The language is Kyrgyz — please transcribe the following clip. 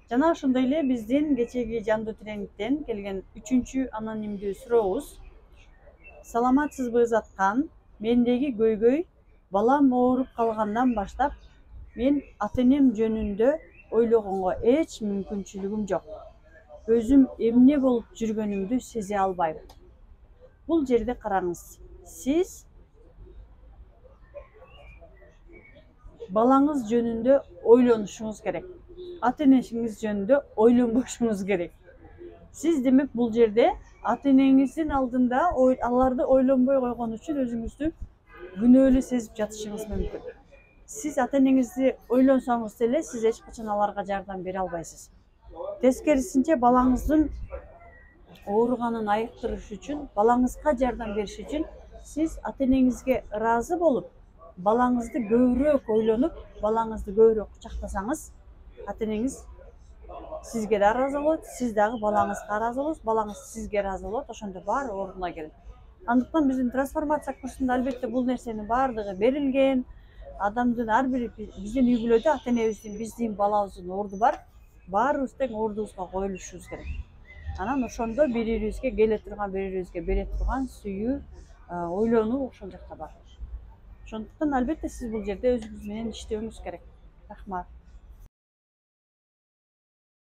Жана ошондой эле биздин кечеги жандуу тренингден келген 3-чү анонимдүү сурообуз. Саламатсызбы Заткан? Мендеги көйгөй балам ооруп калгандан баштап мен ата-энем жөнүндө ойлогонго эч мүмкүнчүлүгүм жок. Өзүм эмне болуп жүргөнүмдү сезе албайм. Бул жерде караңыз. Сиз балаңыз жөнүндө ойлонушуңуз керек. Ата-энеңиз жөнүндө ойлонбошуңуз керек. Сиз демек бул жерде ата-энеңиздин алдында аларды ойлонбой койгон үчүн өзүңүздү күнөөлүү сезип жатышыңыз мүмкүн. Сиз ата-энеңизди ойлонсоңуз деле сиз эч качан аларга жардам бере албайсыз. Тескерисинче балаңыздын ооруганын айыктырыш үчүн, балаңызга жардам бериш үчүн сиз ата-энеңизге ыраазы болуп, балаңызды көбүрөөк ойлонуп, балаңызды көбүрөөк кучактасаңыз, ата-энеңиз сизге да ыраазы болот, сиз дагы балаңызга ыраазы болосуз, балаңыз сизге ыраазы болот, ошондо баары ордуна келет. Андыктан биздин трансформация курсунда албетте бул нерсенин баардыгы берилген. Адамдын ар бир биздин үй бүлөдө ата-энебиздин, биздин балабыздын орду бар. Баарыбыз тең ордубузга коюлушубуз керек. Анан ошондо бири-бирибизге келе турган, бири-бирибизге бере турган сүйүү, ойлонуу ошол жакта бар. Ошондуктан албетте сиз бул жерде өзүңүз менен иштөөңүз керек. Рахмат.